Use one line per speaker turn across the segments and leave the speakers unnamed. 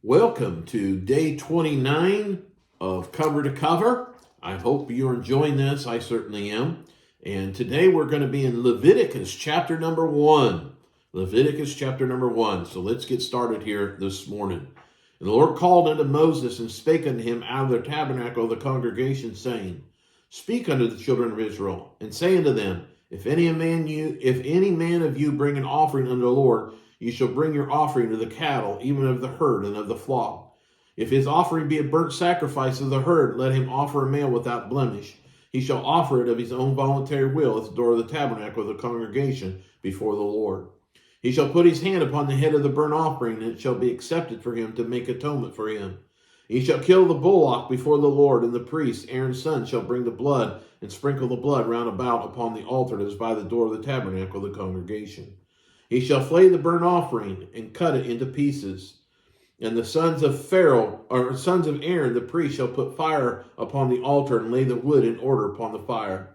Welcome to day 29 of Cover to Cover. I hope you're enjoying this. I certainly am. And today we're going to be in Leviticus chapter number 1. Leviticus chapter number 1. So let's get started here this morning. And the Lord called unto Moses and spake unto him out of the tabernacle of the congregation, saying, Speak unto the children of Israel, and say unto them, If any man of you bring an offering unto the Lord, you shall bring your offering of the cattle, even of the herd and of the flock. If his offering be a burnt sacrifice of the herd, let him offer a male without blemish. He shall offer it of his own voluntary will at the door of the tabernacle of the congregation before the Lord. He shall put his hand upon the head of the burnt offering, and it shall be accepted for him to make atonement for him. He shall kill the bullock before the Lord, and the priest, Aaron's son, shall bring the blood and sprinkle the blood round about upon the altar that is by the door of the tabernacle of the congregation. He shall flay the burnt offering and cut it into pieces. And the sons of Aaron, the priest, shall put fire upon the altar and lay the wood in order upon the fire.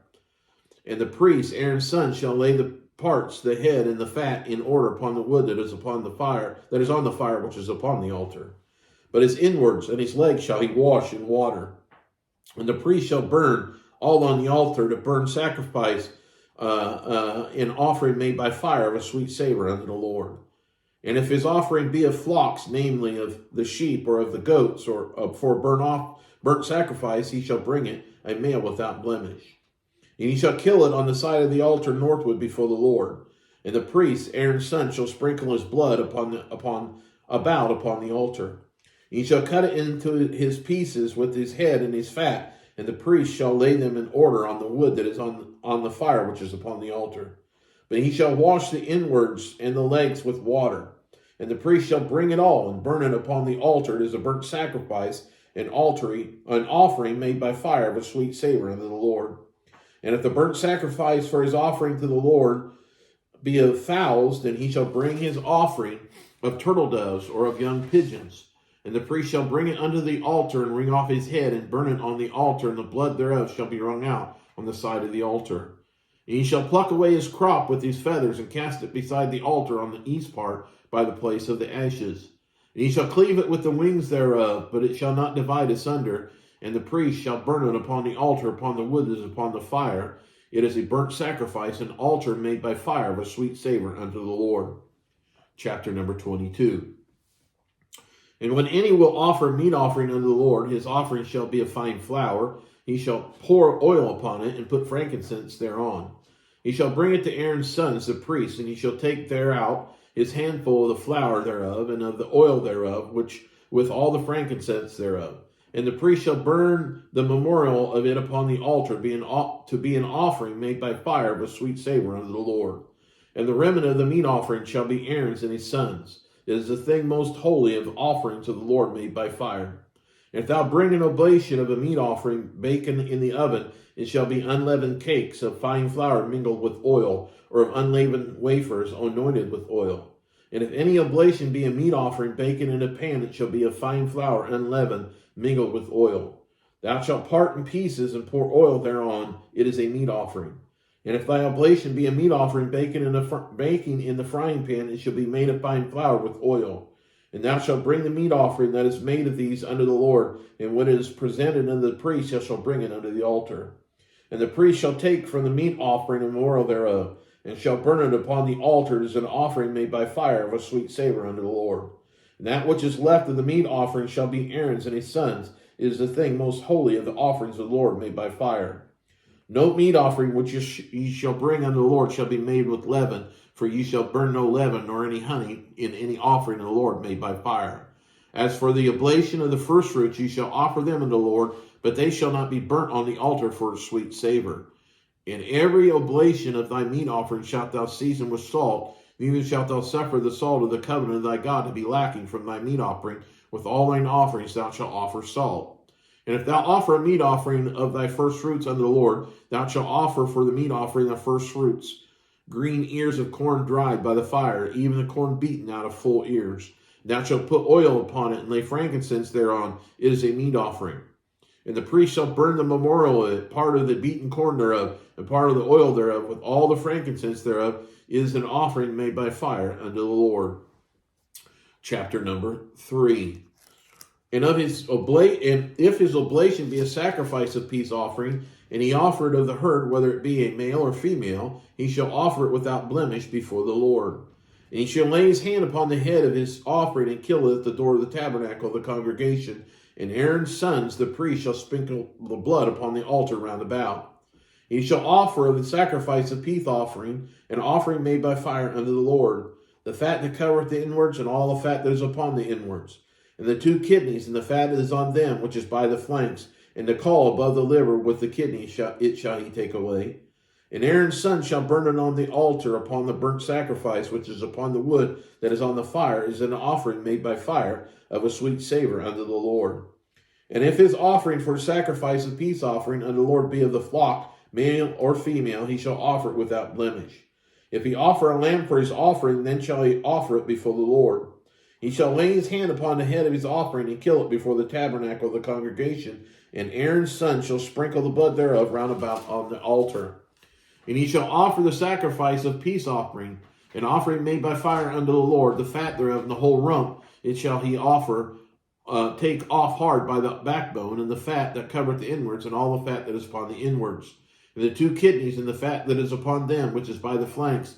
And the priest, Aaron's son, shall lay the parts, the head and the fat, in order upon the wood that is upon the fire, that is on the fire which is upon the altar. But his inwards and his legs shall he wash in water. And the priest shall burn all on the altar to burn sacrifice, an offering made by fire of a sweet savor unto the Lord. And if his offering be of flocks, namely of the sheep or of the goats, or for burnt sacrifice, he shall bring it a male without blemish. And he shall kill it on the side of the altar northward before the Lord. And the priest, Aaron's son, shall sprinkle his blood upon the altar. He shall cut it into his pieces with his head and his fat, and the priest shall lay them in order on the wood that is on the fire which is upon the altar. But he shall wash the inwards and the legs with water. And the priest shall bring it all and burn it upon the altar. It is a burnt sacrifice, an offering made by fire of a sweet savor unto the Lord. And if the burnt sacrifice for his offering to the Lord be of fowls, then he shall bring his offering of turtle doves or of young pigeons. And the priest shall bring it unto the altar, and wring off his head, and burn it on the altar, and the blood thereof shall be wrung out on the side of the altar. And he shall pluck away his crop with his feathers, and cast it beside the altar on the east part by the place of the ashes. And he shall cleave it with the wings thereof, but it shall not divide asunder. And the priest shall burn it upon the altar, upon the wood that is upon the fire. It is a burnt sacrifice, an altar made by fire of a sweet savor unto the Lord. Chapter number 22. And when any will offer a meat offering unto the Lord, his offering shall be of fine flour. He shall pour oil upon it, and put frankincense thereon. He shall bring it to Aaron's sons, the priests, and he shall take thereout his handful of the flour thereof, and of the oil thereof, which with all the frankincense thereof. And the priest shall burn the memorial of it upon the altar, to be an offering made by fire of a sweet savor unto the Lord. And the remnant of the meat offering shall be Aaron's and his sons. It is the thing most holy of offerings of the Lord made by fire. And if thou bring an oblation of a meat offering baken in the oven, it shall be unleavened cakes of fine flour mingled with oil, or of unleavened wafers anointed with oil. And if any oblation be a meat offering baken in a pan, it shall be of fine flour unleavened, mingled with oil. Thou shalt part in pieces and pour oil thereon. It is a meat offering. And if thy oblation be a meat offering baking in the frying pan, it shall be made of fine flour with oil. And thou shalt bring the meat offering that is made of these unto the Lord, and when it is presented unto the priest, thou shalt bring it unto the altar. And the priest shall take from the meat offering a memorial thereof, and shall burn it upon the altar as an offering made by fire of a sweet savor unto the Lord. And that which is left of the meat offering shall be Aaron's and his sons. It is the thing most holy of the offerings of the Lord made by fire. No meat offering which ye shall bring unto the Lord shall be made with leaven, for ye shall burn no leaven nor any honey in any offering of the Lord made by fire. As for the oblation of the firstfruits, ye shall offer them unto the Lord, but they shall not be burnt on the altar for a sweet savor. In every oblation of thy meat offering shalt thou season with salt, neither shalt thou suffer the salt of the covenant of thy God to be lacking from thy meat offering. With all thine offerings thou shalt offer salt. And if thou offer a meat offering of thy first fruits unto the Lord, thou shalt offer for the meat offering of first fruits green ears of corn dried by the fire, even the corn beaten out of full ears. Thou shalt put oil upon it, and lay frankincense thereon. It is a meat offering. And the priest shall burn the memorial of it, part of the beaten corn thereof, and part of the oil thereof, with all the frankincense thereof, is an offering made by fire unto the Lord. Chapter number 3. And if his oblation be a sacrifice of peace offering, and he offer it of the herd, whether it be a male or female, he shall offer it without blemish before the Lord. And he shall lay his hand upon the head of his offering and kill it at the door of the tabernacle of the congregation. And Aaron's sons, the priest, shall sprinkle the blood upon the altar round about. He shall offer of the sacrifice of peace offering, an offering made by fire unto the Lord, the fat that covereth the inwards, and all the fat that is upon the inwards, and the 2 kidneys, and the fat that is on them, which is by the flanks, and the caul above the liver with the kidneys shall he take away. And Aaron's son shall burn it on the altar upon the burnt sacrifice, which is upon the wood that is on the fire, is an offering made by fire of a sweet savor unto the Lord. And if his offering for sacrifice of peace offering unto the Lord be of the flock, male or female, he shall offer it without blemish. If he offer a lamb for his offering, then shall he offer it before the Lord. He shall lay his hand upon the head of his offering and kill it before the tabernacle of the congregation, and Aaron's son shall sprinkle the blood thereof round about on the altar. And he shall offer the sacrifice of peace offering, an offering made by fire unto the Lord, the fat thereof and the whole rump, it shall he offer, take off hard by the backbone, and the fat that covereth the inwards, and all the fat that is upon the inwards, and the 2 kidneys, and the fat that is upon them, which is by the flanks,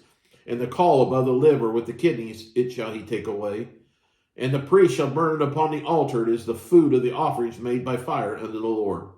and the caul above the liver with the kidneys, it shall he take away. And the priest shall burn it upon the altar. It is the food of the offerings made by fire unto the Lord.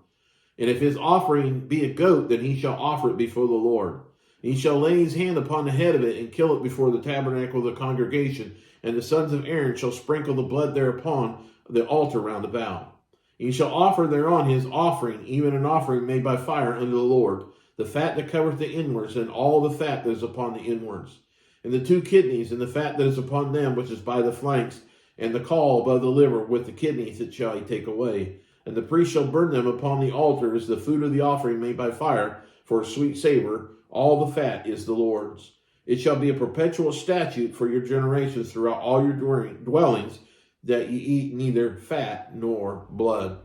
And if his offering be a goat, then he shall offer it before the Lord. He shall lay his hand upon the head of it and kill it before the tabernacle of the congregation. And the sons of Aaron shall sprinkle the blood thereupon the altar round about. He shall offer thereon his offering, even an offering made by fire unto the Lord, the fat that covereth the inwards, and all the fat that is upon the inwards, and the 2 kidneys, and the fat that is upon them, which is by the flanks, and the caul above the liver with the kidneys, it shall he take away. And the priest shall burn them upon the altar as the food of the offering made by fire for a sweet savor. All the fat is the Lord's. It shall be a perpetual statute for your generations throughout all your dwellings, that ye eat neither fat nor blood.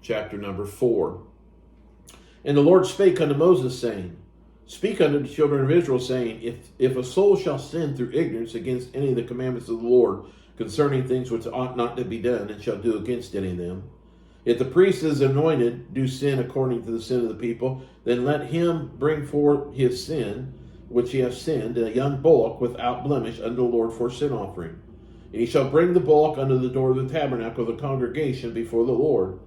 Chapter number 4. And the Lord spake unto Moses, saying, Speak unto the children of Israel, saying, If a soul shall sin through ignorance against any of the commandments of the Lord, concerning things which ought not to be done, and shall do against any of them. If the priest is anointed do sin according to the sin of the people, then let him bring forth his sin, which he hath sinned, a young bullock without blemish unto the Lord for sin offering. And he shall bring the bullock unto the door of the tabernacle of the congregation before the Lord,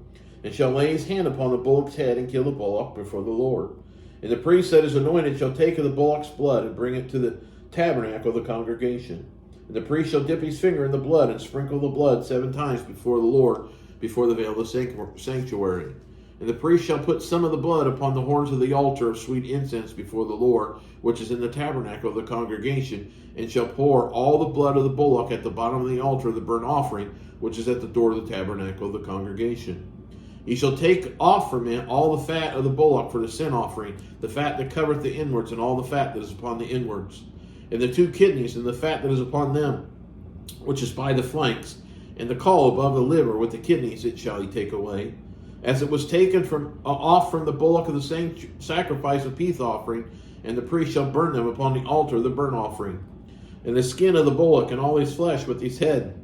and shall lay his hand upon the bullock's head and kill the bullock before the Lord. And the priest that is anointed shall take of the bullock's blood and bring it to the tabernacle of the congregation. And the priest shall dip his finger in the blood and sprinkle the blood 7 times before the Lord, before the veil of the sanctuary. And the priest shall put some of the blood upon the horns of the altar of sweet incense before the Lord, which is in the tabernacle of the congregation, and shall pour all the blood of the bullock at the bottom of the altar of the burnt offering, which is at the door of the tabernacle of the congregation. He shall take off from it all the fat of the bullock for the sin offering, the fat that covereth the inwards, and all the fat that is upon the inwards, and the 2 kidneys, and the fat that is upon them, which is by the flanks, and the caul above the liver with the kidneys, it shall he take away. As it was taken off from the bullock of the sacrifice of peace offering, and the priest shall burn them upon the altar of the burnt offering. And the skin of the bullock, and all his flesh, with his head,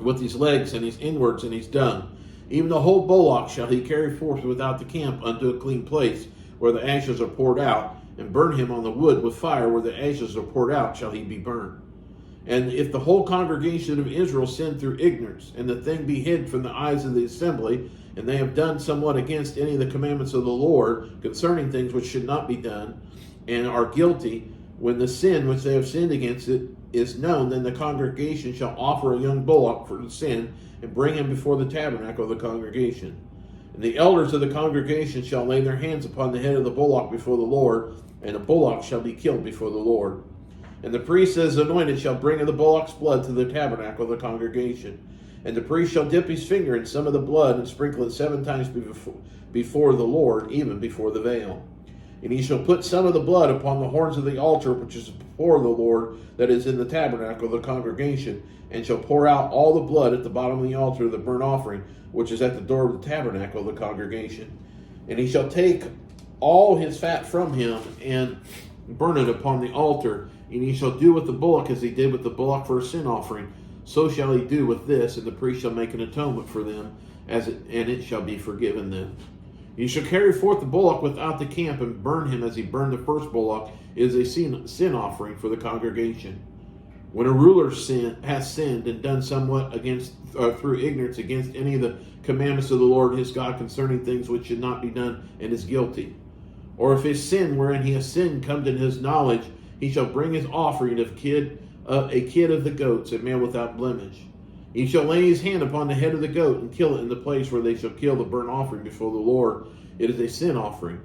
with his legs, and his inwards, and his dung, even the whole bullock shall he carry forth without the camp unto a clean place, where the ashes are poured out, and burn him on the wood with fire, where the ashes are poured out shall he be burned. And if the whole congregation of Israel sin through ignorance, and the thing be hid from the eyes of the assembly, and they have done somewhat against any of the commandments of the Lord concerning things which should not be done, and are guilty, when the sin which they have sinned against it is known, then the congregation shall offer a young bullock for the sin, and bring him before the tabernacle of the congregation. And the elders of the congregation shall lay their hands upon the head of the bullock before the Lord, and the bullock shall be killed before the Lord. And the priest that is anointed shall bring of the bullock's blood to the tabernacle of the congregation. And the priest shall dip his finger in some of the blood, and sprinkle it 7 times before the Lord, even before the veil. And he shall put some of the blood upon the horns of the altar, which is before the Lord, that is in the tabernacle of the congregation, and shall pour out all the blood at the bottom of the altar of the burnt offering, which is at the door of the tabernacle of the congregation. And he shall take all his fat from him, and burn it upon the altar. And he shall do with the bullock as he did with the bullock for a sin offering, So shall he do with this, and the priest shall make an atonement for them, and it shall be forgiven them. You shall carry forth the bullock without the camp, and burn him as he burned the first bullock. It is a sin offering for the congregation. When a ruler has sinned and done somewhat through ignorance against any of the commandments of the Lord his God concerning things which should not be done, and is guilty, or if his sin wherein he has sinned comes in his knowledge, he shall bring his offering of a kid of the goats, a male without blemish. He shall lay his hand upon the head of the goat and kill it in the place where they shall kill the burnt offering before the Lord. It is a sin offering.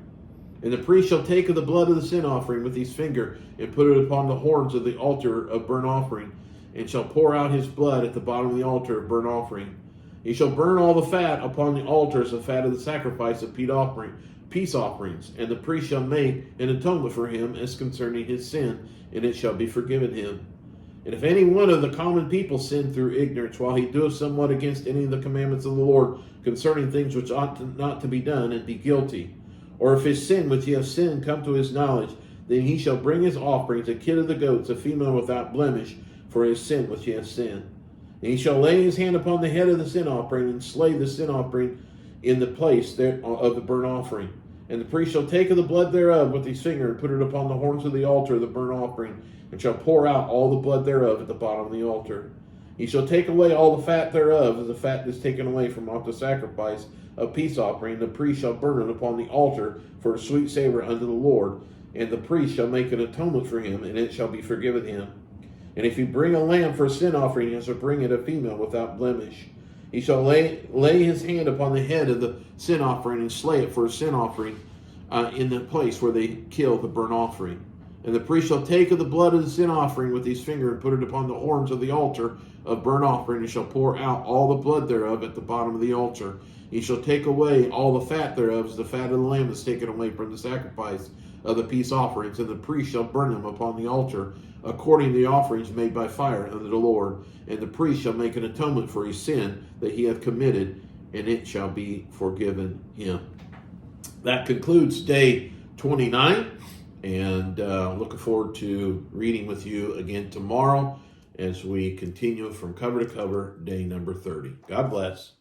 And the priest shall take of the blood of the sin offering with his finger and put it upon the horns of the altar of burnt offering, and shall pour out his blood at the bottom of the altar of burnt offering. He shall burn all the fat upon the altar as the fat of the sacrifice of peace offerings, and the priest shall make an atonement for him as concerning his sin, and it shall be forgiven him. And if any one of the common people sin through ignorance, while he doeth somewhat against any of the commandments of the Lord concerning things which ought not to be done, and be guilty, or if his sin which he has sinned come to his knowledge, then he shall bring his offerings, a kid of the goats, a female without blemish, for his sin which he has sinned. And he shall lay his hand upon the head of the sin offering, and slay the sin offering in the place there of the burnt offering. And the priest shall take of the blood thereof with his finger, and put it upon the horns of the altar of the burnt offering, and shall pour out all the blood thereof at the bottom of the altar. He shall take away all the fat thereof, as the fat is taken away from off the sacrifice of peace offering. The priest shall burn it upon the altar for a sweet savor unto the Lord, and the priest shall make an atonement for him, and it shall be forgiven him. And if he bring a lamb for a sin offering, he shall bring it a female without blemish. He shall lay his hand upon the head of the sin offering, and slay it for a sin offering in the place where they kill the burnt offering. And the priest shall take of the blood of the sin offering with his finger, and put it upon the horns of the altar of burnt offering, and shall pour out all the blood thereof at the bottom of the altar. He shall take away all the fat thereof, as the fat of the lamb is taken away from the sacrifice of the peace offerings, and the priest shall burn them upon the altar, according to the offerings made by fire unto the Lord. And the priest shall make an atonement for his sin that he hath committed, and it shall be forgiven him. That concludes day 29, and looking forward to reading with you again tomorrow as we continue from cover to cover, day number 30. God bless.